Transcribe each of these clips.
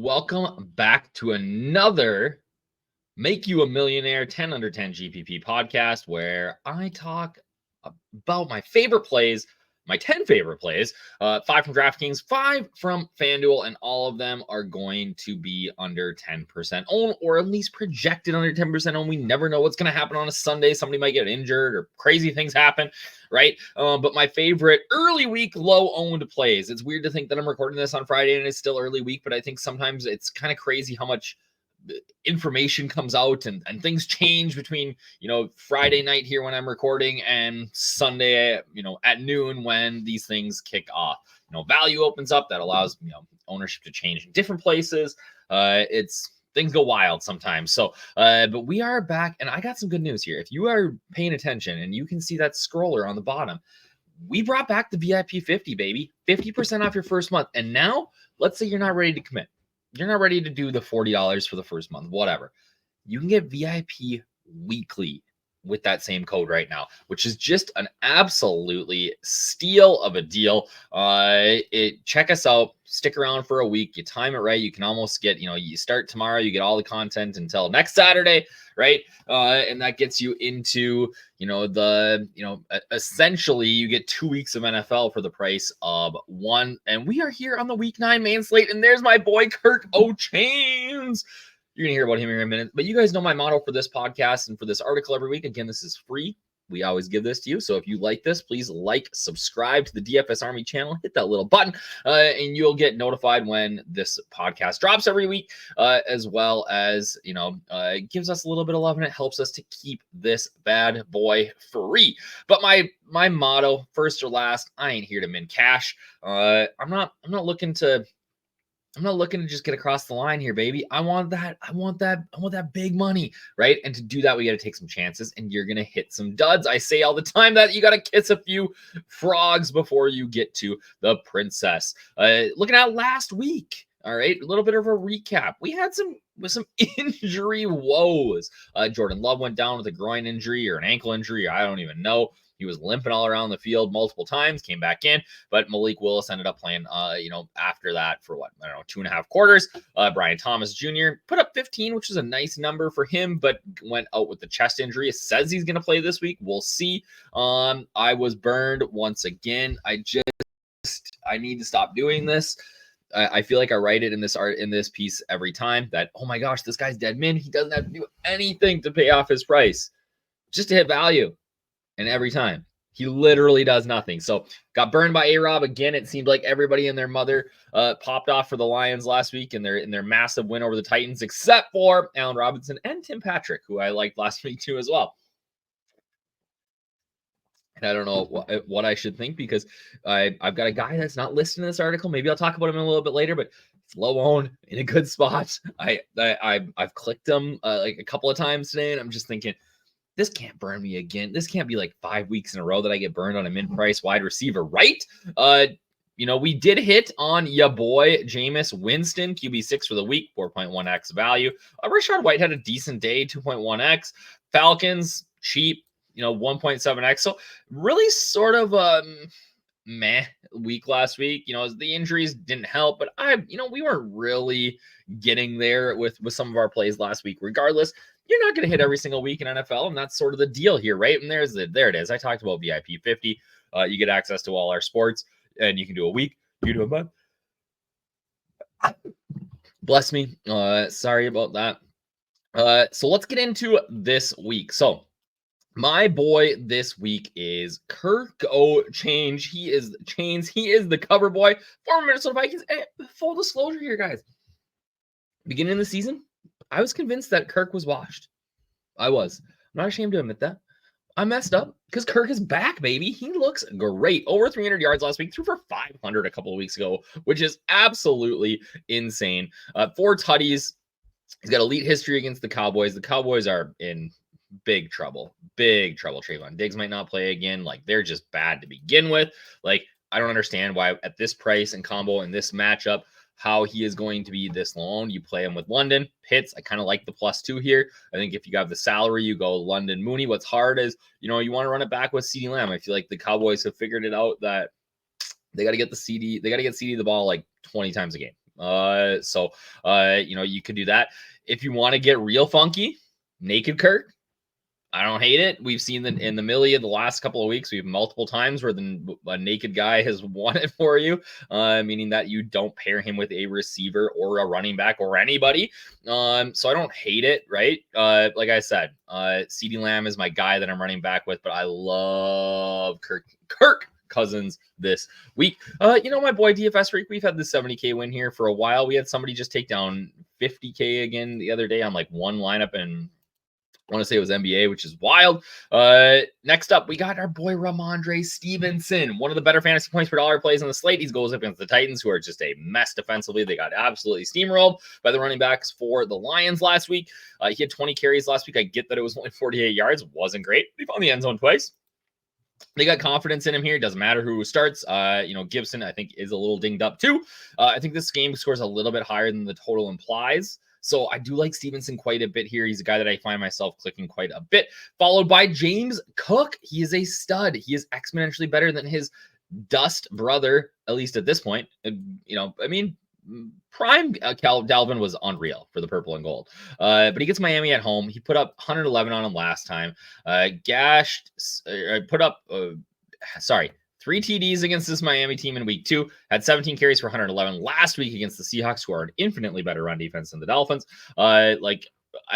welcome back to another Make You a Millionaire 10 Under 10 GPP podcast, where I talk about my favorite plays, my 10 favorite plays, 5 from Draftkings, 5 from Fanduel, and all of them are going to be under 10% owned, or at least projected under 10% owned. We never know what's going to happen on a Sunday. Somebody might get injured or crazy things happen, right? But my favorite early week low owned plays. It's weird to think that I'm recording this on Friday and it's still early week, but I think sometimes it's kind of crazy how much information comes out and things change between, Friday night here when I'm recording and Sunday, at noon when these things kick off. Value opens up that allows, ownership to change in different places. Things go wild sometimes. So, but we are back, and I got some good news here. If you are paying attention and you can see that scroller on the bottom, we brought back the VIP 50, baby. 50% off your first month. And now, let's say you're not ready to commit. You're not ready to do the $40 for the first month, whatever. You can get VIP weekly with that same code right now, which is just an absolutely steal of a deal. Check us out. Stick around for a week. You time it right. You can almost get, you start tomorrow, you get all the content until next Saturday, right? And that gets you into, essentially you get 2 weeks of NFL for the price of one. And we are here on the week 9 main slate. And there's my boy, Kirk O'Chains. You're going to hear about him here in a minute. But you guys know my motto for this podcast and for this article every week. Again, this is free. We always give this to you. So if you like this, please subscribe to the DFS Army channel, hit that little button, and you'll get notified when this podcast drops every week, as well as, it gives us a little bit of love and it helps us to keep this bad boy free. But my motto, first or last, I ain't here to min cash. I'm not looking to just get across the line here, baby. I want that big money, right? And to do that, we got to take some chances, and you're going to hit some duds. I say all the time that you got to kiss a few frogs before you get to the princess. Looking at last week, all right, a little bit of a recap. We had some injury woes. Jordan Love went down with a groin injury or an ankle injury. I don't even know. He was limping all around the field multiple times, came back in, but Malik Willis ended up playing, after that for 2.5 quarters. Brian Thomas Jr. put up 15, which is a nice number for him, but went out with the chest injury. It says he's going to play this week. We'll see. I was burned once again. I need to stop doing this. I feel like I write it in this piece every time that, oh my gosh, this guy's dead min. He doesn't have to do anything to pay off his price, just to hit value. And every time he literally does nothing. So got burned by A-Rob again. It seemed like everybody and their mother popped off for the Lions last week in their massive win over the Titans, except for Allen Robinson and Tim Patrick, who I liked last week too as well. And I don't know what I should think, because I've got a guy that's not listed in this article. Maybe I'll talk about him a little bit later, but it's low owned in a good spot. I've clicked him like a couple of times today, and I'm just thinking, this can't burn me again. This can't be like 5 weeks in a row that I get burned on a mid-price wide receiver, right? We did hit on ya boy, Jameis Winston, QB6 for the week, 4.1x value. Rashad White had a decent day, 2.1x. Falcons, cheap, 1.7x. So really sort of meh week last week. The injuries didn't help, but we weren't really getting there with some of our plays last week. Regardless, you're not going to hit every single week in NFL, and that's sort of the deal here, right? And there it is. I talked about VIP 50. You get access to all our sports, and you can do a week, you do a month. Bless me. Sorry about that. So let's get into this week. So my boy this week is Kirk O'Chains. He is the cover boy, former Minnesota Vikings. And full disclosure here, guys. Beginning of the season, I was convinced that Kirk was washed. I was. I'm not ashamed to admit that. I messed up because Kirk is back, baby. He looks great. Over 300 yards last week, threw for 500 a couple of weeks ago, which is absolutely insane. 4 tutties. He's got elite history against the Cowboys. The Cowboys are in big trouble. Big trouble. Trayvon Diggs might not play again. Like, they're just bad to begin with. Like, I don't understand why at this price and combo in this matchup, how he is going to be this low. You play him with London, Pitts. I kind of like the +2 here. I think if you have the salary, you go London, Mooney. What's hard is, you want to run it back with CeeDee Lamb. I feel like the Cowboys have figured it out that they got to get CeeDee the ball like 20 times a game. You could do that. If you want to get real funky, Naked Kirk, I don't hate it. We've seen that in the Millia the last couple of weeks. We've multiple times where a naked guy has won it for you, meaning that you don't pair him with a receiver or a running back or anybody. So I don't hate it, right? Like I said, CeeDee Lamb is my guy that I'm running back with, but I love Kirk Cousins this week. My boy DFS Freak, we've had the 70K win here for a while. We had somebody just take down 50K again the other day on like one lineup, and I want to say it was NBA, which is wild. Next up, we got our boy Ramondre Stevenson, one of the better fantasy points per dollar plays on the slate. He goes up against the Titans, who are just a mess defensively. They got absolutely steamrolled by the running backs for the Lions last week. He had 20 carries last week. I get that it was only 48 yards. Wasn't great. He found the end zone twice. They got confidence in him here. It doesn't matter who starts. Gibson, I think, is a little dinged up too. I think this game scores a little bit higher than the total implies. So I do like Stevenson quite a bit here. He's a guy that I find myself clicking quite a bit. Followed by James Cook. He is a stud. He is exponentially better than his dust brother, at least at this point. Prime Dalvin was unreal for the purple and gold. But he gets Miami at home. He put up 111 on him last time. Put up 3 TDs against this Miami team in week 2, had 17 carries for 111 last week against the Seahawks, who are an infinitely better run defense than the Dolphins. I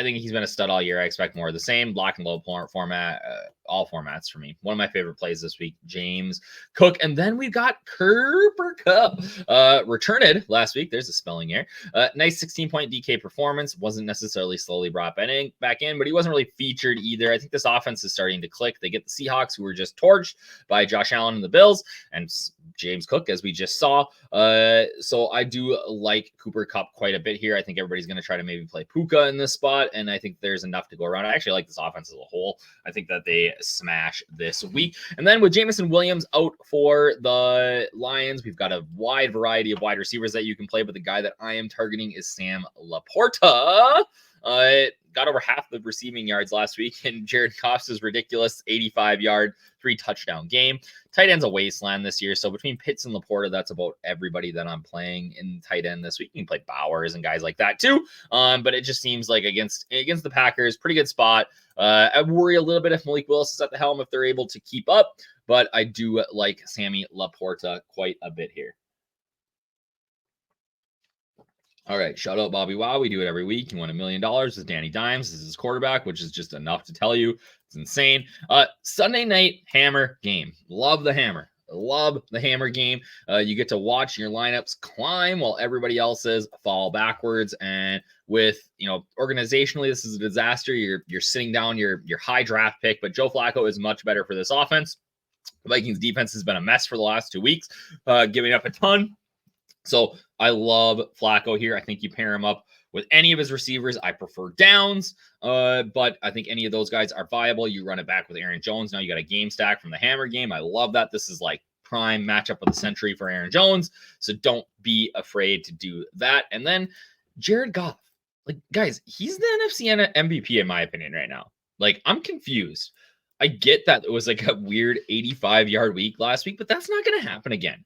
think he's been a stud all year. I expect more of the same. Block and load format, all formats for me. One of my favorite plays this week, James Cook. And then we've got Cooper Kupp. Returned last week. There's a spelling error. Nice 16-point DK performance. Wasn't necessarily slowly brought back in, but he wasn't really featured either. I think this offense is starting to click. They get the Seahawks, who were just torched by Josh Allen and the Bills, and James Cook, as we just saw. So I do like Cooper Kupp quite a bit here. I think everybody's going to try to maybe play Puka in this spot, and I think there's enough to go around. I actually like this offense as a whole. I think that they smash this week. And then with Jameson Williams out for the Lions, we've got a wide variety of wide receivers that you can play, but the guy that I am targeting is Sam Laporta. Got over half the receiving yards last week, and Jared Goff's ridiculous 85-yard, 3-touchdown game. Tight end's a wasteland this year, so between Pitts and Laporta, that's about everybody that I'm playing in tight end this week. You can play Bowers and guys like that too, but it just seems like against the Packers, pretty good spot. I worry a little bit if Malik Willis is at the helm, if they're able to keep up, but I do like Sammy Laporta quite a bit here. All right, shout out Bobby Wow. We do it every week. He won $1 million with Danny Dimes. This is his quarterback, which is just enough to tell you it's insane. Sunday night hammer game. Love the hammer. Love the hammer game. You get to watch your lineups climb while everybody else's fall backwards. And with organizationally, this is a disaster. You're sitting down your high draft pick, but Joe Flacco is much better for this offense. The Vikings defense has been a mess for the last 2 weeks, giving up a ton. So I love Flacco here. I think you pair him up with any of his receivers. I prefer Downs, but I think any of those guys are viable. You run it back with Aaron Jones. Now you got a game stack from the hammer game. I love that. This is like prime matchup of the century for Aaron Jones. So don't be afraid to do that. And then Jared Goff. Like, guys, he's the NFC MVP in my opinion right now. Like, I'm confused. I get that it was like a weird 85-yard week last week, but that's not going to happen again.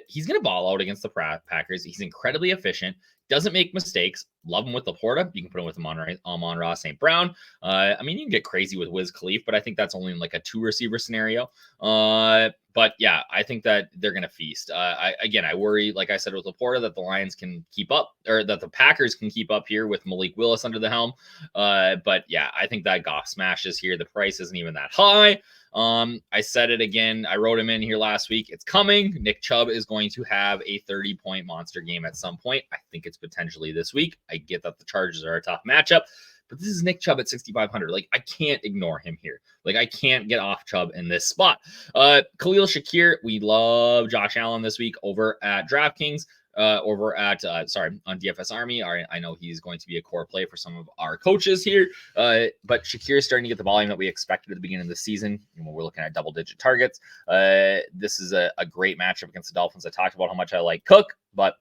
He's going to ball out against the Packers. He's incredibly efficient, doesn't make mistakes. Love him with Laporta. You can put him with Amon-Ra St. Brown. You can get crazy with Wiz Khalifa, but I think that's only in like a 2-receiver scenario. But yeah, I think that they're going to feast. I worry, like I said, with Laporta, that the Lions can keep up, or that the Packers can keep up here with Malik Willis under the helm. But yeah, I think that Goff smashes here. The price isn't even that high. I said it again. I wrote him in here last week. It's coming. Nick Chubb is going to have a 30-point monster game at some point. I think it's potentially this week. I get that the Chargers are a tough matchup, but this is Nick Chubb at 6,500. Like, I can't ignore him here. Like, I can't get off Chubb in this spot. Khalil Shakir, we love Josh Allen this week over at DraftKings. On DFS Army. I know he's going to be a core play for some of our coaches here, but Shakir is starting to get the volume that we expected at the beginning of the season. We're looking at double-digit targets. This is a great matchup against the Dolphins. I talked about how much I like Cook, but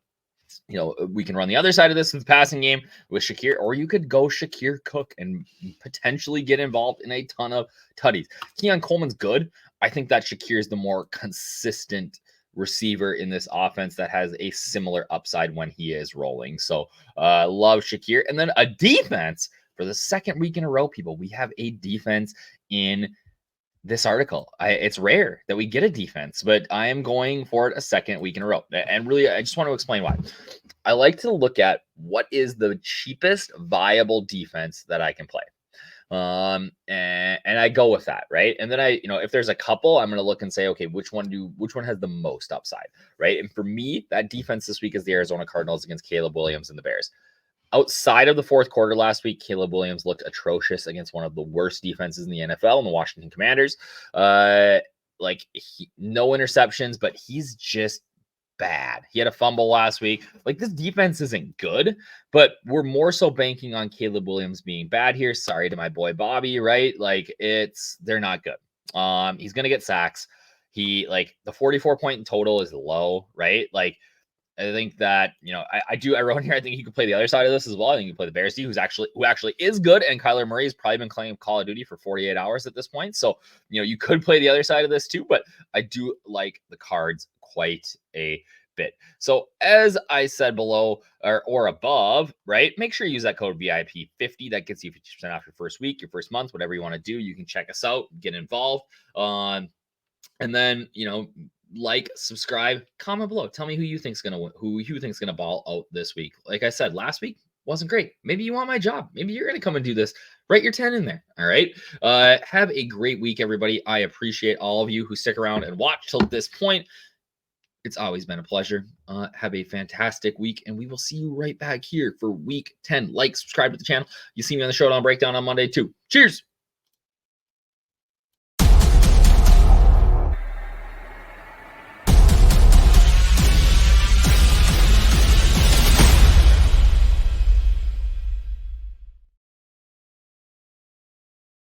we can run the other side of this with the passing game with Shakir, or you could go Shakir Cook and potentially get involved in a ton of tutties. Keon Coleman's good. I think that Shakir is the more consistent receiver in this offense that has a similar upside when he is rolling. So love Shakir. And then a defense for the second week in a row, people. We have a defense in this article. It's rare that we get a defense, but I am going for it a second week in a row. And really, I just want to explain why. I like to look at what is the cheapest viable defense that I can play. And I go with that, right? And then if there's a couple, I'm going to look and say, okay, which one has the most upside, right? And for me, that defense this week is the Arizona Cardinals against Caleb Williams and the Bears. Outside of the fourth quarter last week, Caleb Williams looked atrocious against one of the worst defenses in the NFL, in the Washington Commanders. No interceptions, but he's just bad. He had a fumble last week. Like, this defense isn't good, but we're more so banking on Caleb Williams being bad here. Sorry to my boy Bobby, right? Like, they're not good. He's gonna get sacks. The 44 point in total is low, right? Like, I think that, I wrote here, I think he could play the other side of this as well. I think he could play the Bears D, who actually is good. And Kyler Murray has probably been playing Call of Duty for 48 hours at this point. So, you could play the other side of this too, but I do like the Cards quite a bit. So as I said below or above, right, make sure you use that code VIP50. That gets you 50% off your first week, your first month, whatever you want to do. You can check us out, get involved. And then, subscribe, comment below. Tell me who you think's gonna ball out this week. Like I said, last week wasn't great. Maybe you want my job. Maybe you're gonna come and do this. Write your 10 in there. All right. Have a great week, everybody. I appreciate all of you who stick around and watch till this point. It's always been a pleasure. Have a fantastic week, and we will see you right back here for week 10. Like, subscribe to the channel. You see me on the Showdown Breakdown on Monday too. Cheers.